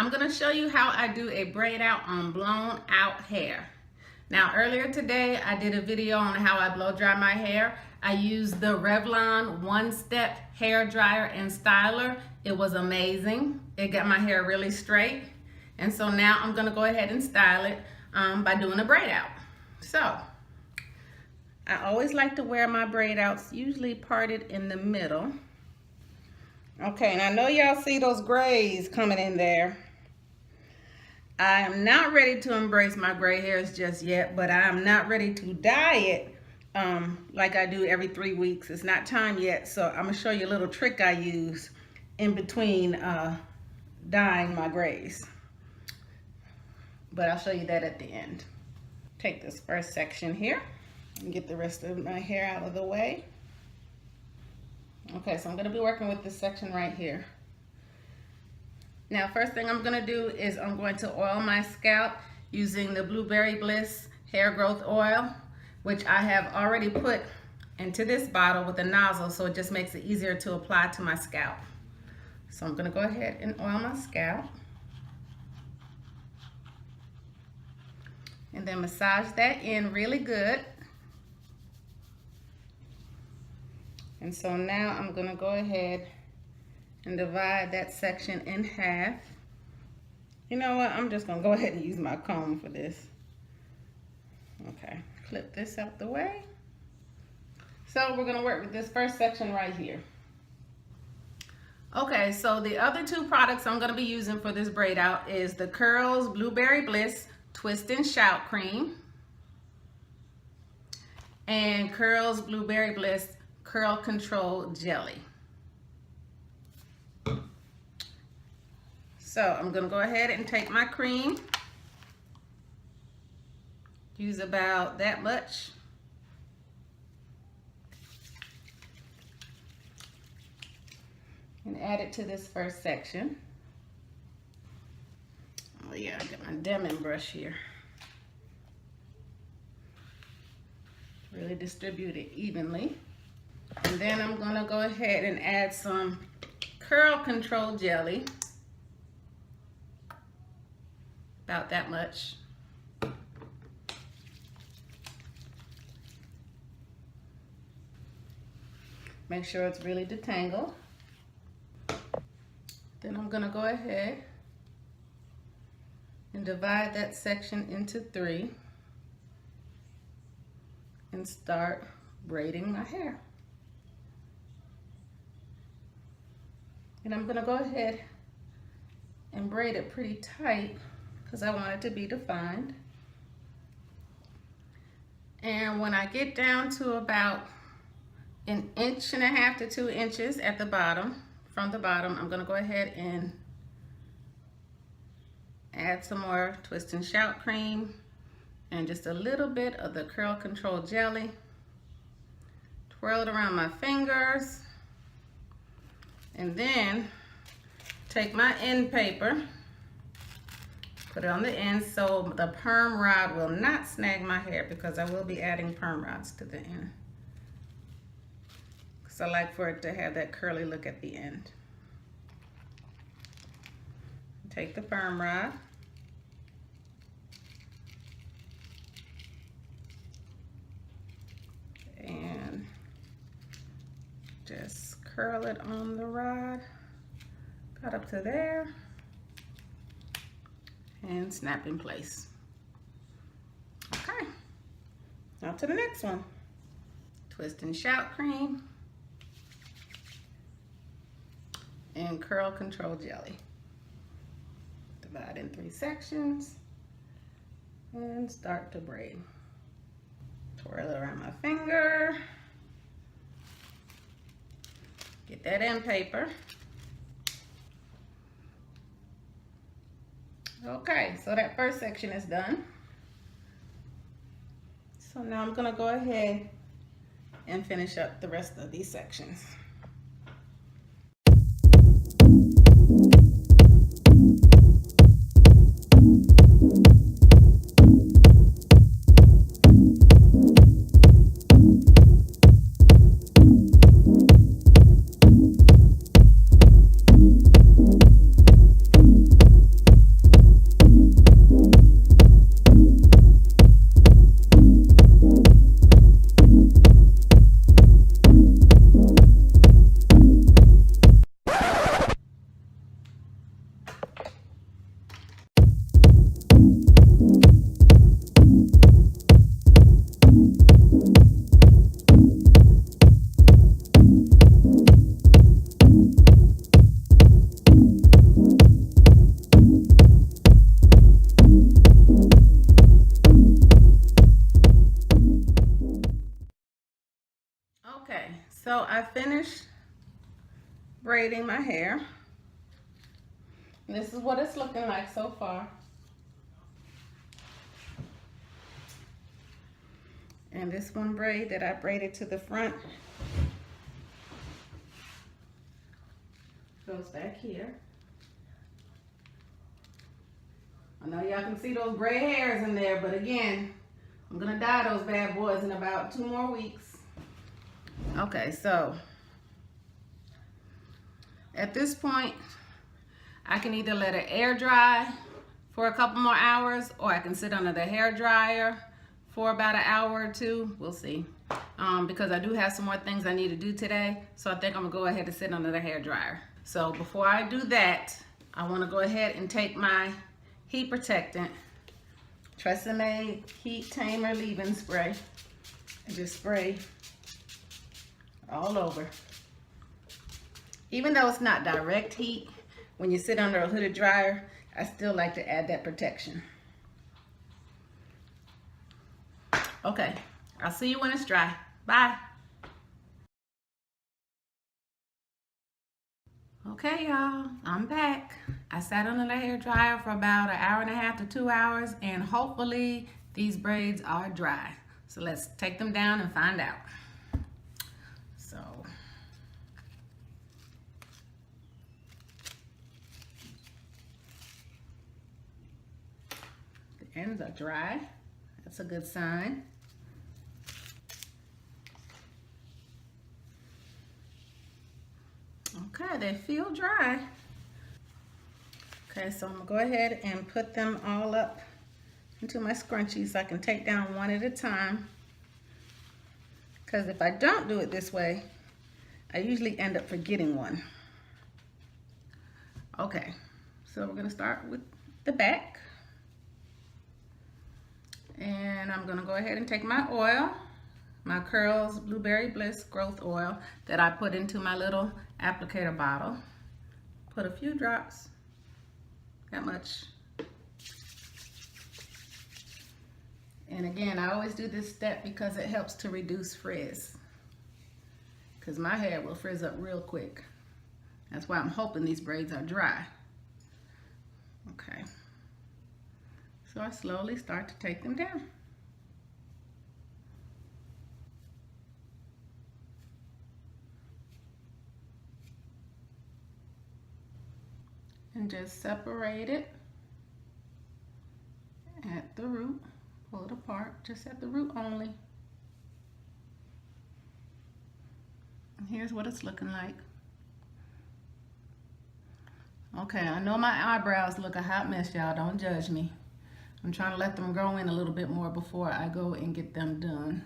I'm going to show you how I do a braid out on blown out hair. Now earlier today I did a video on how I blow dry my hair. I used the Revlon One Step hair dryer and styler. It was amazing. It got my hair really straight. And so now I'm going to go ahead and style it by doing a braid out. So I always like to wear my braid outs usually parted in the middle. Okay, and I know y'all see those grays coming in there. I am not ready to embrace my gray hairs just yet, but I am not ready to dye it like I do every 3 weeks. It's not time yet, so I'm gonna show you a little trick I use in between dyeing my grays. But I'll show you that at the end. Take this first section here and get the rest of my hair out of the way. Okay, so I'm going to be working with this section right here. Now, first thing I'm going to do is I'm going to oil my scalp using the Blueberry Bliss hair growth oil, which I have already put into this bottle with a nozzle, so it just makes it easier to apply to my scalp. So I'm going to go ahead and oil my scalp. And then massage that in really good. And so now I'm going to go ahead and divide that section in half. You know what? I'm just going to go ahead and use my comb for this. Okay, clip this out the way. So we're going to work with this first section right here. Okay, so the other two products I'm going to be using for this braid out is the Curls Blueberry Bliss Twist and Shout Cream and Curls Blueberry Bliss Curl Control Jelly. So I'm going to go ahead and take my cream, use about that much, and add it to this first section. Oh yeah, I got my Demon brush here. Really distribute it evenly. And then I'm going to go ahead and add some Curl Control Jelly. About that much. Make sure it's really detangled. Then I'm going to go ahead and divide that section into 3 and start braiding my hair. And I'm going to go ahead and braid it pretty tight because I want it to be defined. And when I get down to about 1.5 inches to 2 inches at the bottom, from the bottom, I'm going to go ahead and add some more Twist and Shout cream and just a little bit of the Curl Control Jelly. Twirl it around my fingers. And then take my end paper, put it on the end so the perm rod will not snag my hair, because I will be adding perm rods to the end. Because I like for it to have that curly look at the end. Take the perm rod. And just curl it on the rod, cut up to there, and snap in place. Okay, now to the next one. Twist and Shout cream and Curl Control Jelly. Divide in 3 sections and start to braid. Twirl it around my finger. Get that end paper. Okay, so that first section is done. So now I'm going to go ahead and finish up the rest of these sections. Okay, so I finished braiding my hair. This is what it's looking like so far. And this one braid that I braided to the front goes back here. I know y'all can see those gray hairs in there, but again, I'm gonna dye those bad boys in about 2 more weeks. Okay, so at this point, I can either let it air dry for a couple more hours, or I can sit under the hair dryer for about an hour or 2. We'll see. Because I do have some more things I need to do today, so I think I'm gonna go ahead and sit under the hair dryer. So before I do that, I wanna go ahead and take my heat protectant, Tresemme Heat Tamer Leave-In Spray, and just spray all over. Even though it's not direct heat, when you sit under a hooded dryer, I still like to add that protection. Okay, I'll see you when it's dry. Bye. Okay, y'all, I'm back. I sat under the hair dryer for about 1.5 to 2 hours, and hopefully these braids are dry. So let's take them down and find out. So, the ends are dry. That's a good sign. Okay, they feel dry. Okay, so I'm gonna go ahead and put them all up into my scrunchie so I can take down one at a time. Because if I don't do it this way, I usually end up forgetting one. Okay, so we're gonna start with the back. And I'm gonna go ahead and take my oil, my Curls Blueberry Bliss Growth Oil that I put into my little applicator bottle. Put a few drops, that much. And again, I always do this step because it helps to reduce frizz. Because my hair will frizz up real quick. That's why I'm hoping these braids are dry. Okay. So I slowly start to take them down. And just separate it at the root. Pull it apart, just at the root only. And here's what it's looking like. Okay, I know my eyebrows look a hot mess, y'all. Don't judge me. I'm trying to let them grow in a little bit more before I go and get them done.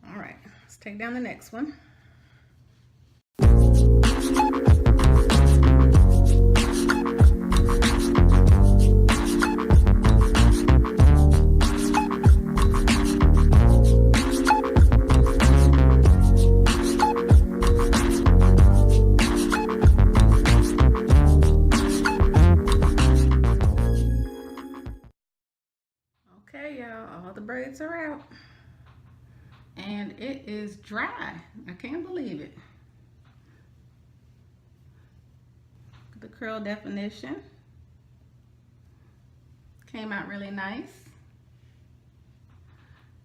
All right, let's take down the next one. Okay, y'all, all the braids are out. And it is dry. I can't believe it. The curl definition came out really nice.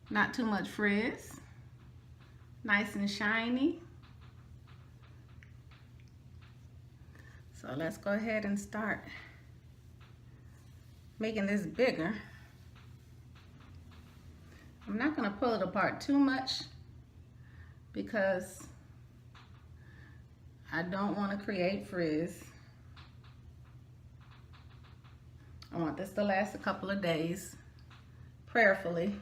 Not too much frizz. Nice and shiny. So let's go ahead and start making this bigger. I'm not going to pull it apart too much because I don't want to create frizz. I want this to last a couple of days, prayerfully.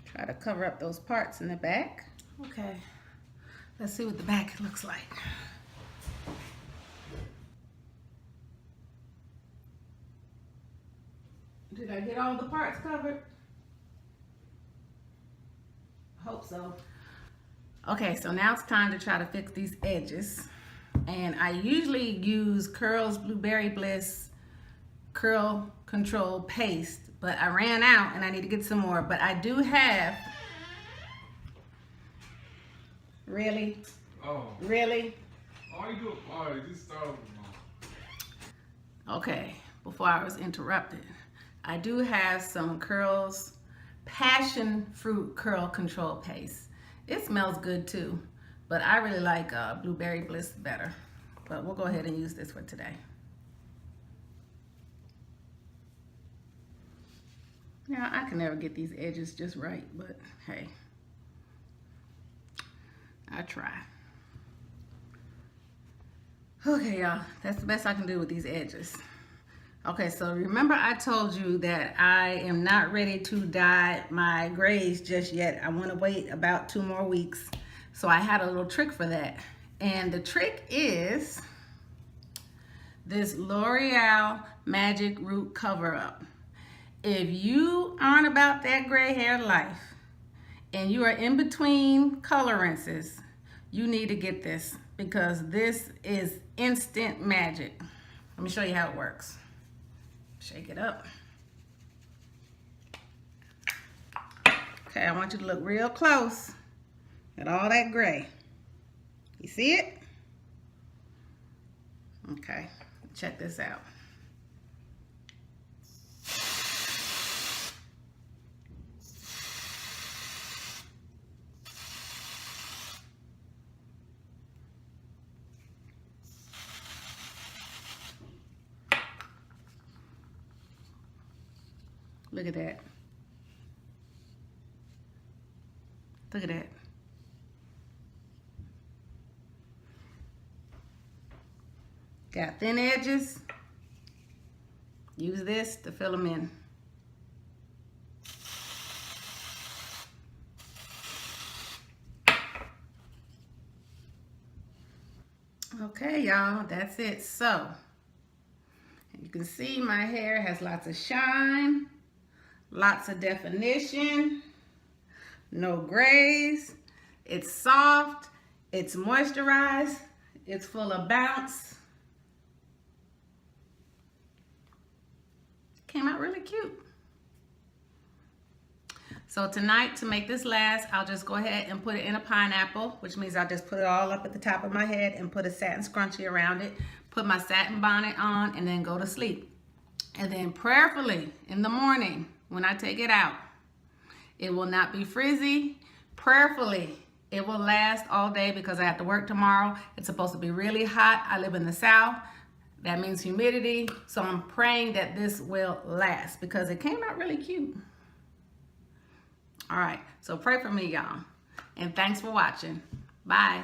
Try to cover up those parts in the back. Okay, let's see what the back looks like. Did I get all the parts covered? Hope so. Okay, so now it's time to try to fix these edges. And I usually use Curls Blueberry Bliss Curl Control Paste, but I ran out and I need to get some more. But I do have Really? Oh. Really? Oh, you do it. Oh, you just start over. Okay, before I was interrupted, I do have some curls, passion fruit curl control paste. It smells good too, but I really like blueberry bliss better. But we'll go ahead and use this for today. Now, I can never get these edges just right, but hey, I try. Okay, y'all, that's the best I can do with these edges. Okay, so remember I told you that I am not ready to dye my grays just yet. I want to wait about 2 more weeks. So I had a little trick for that. And the trick is this L'Oreal Magic Root Cover Up. If you aren't about that gray hair life and you are in between color rinses, you need to get this because this is instant magic. Let me show you how it works. Shake it up. Okay, I want you to look real close at all that gray. You see it? Okay, check this out. Look at that. Look at that. Got thin edges. Use this to fill them in. Okay, y'all, that's it. So, you can see my hair has lots of shine. Lots of definition, no grays, it's soft, it's moisturized, it's full of bounce. Came out really cute. So tonight, to make this last, I'll just go ahead and put it in a pineapple, which means I'll just put it all up at the top of my head and put a satin scrunchie around it, put my satin bonnet on, and then go to sleep. And then prayerfully in the morning, when I take it out, it will not be frizzy. Prayerfully, it will last all day because I have to work tomorrow. It's supposed to be really hot. I live in the South. That means humidity. So I'm praying that this will last because it came out really cute. All right, so pray for me, y'all. And thanks for watching. Bye.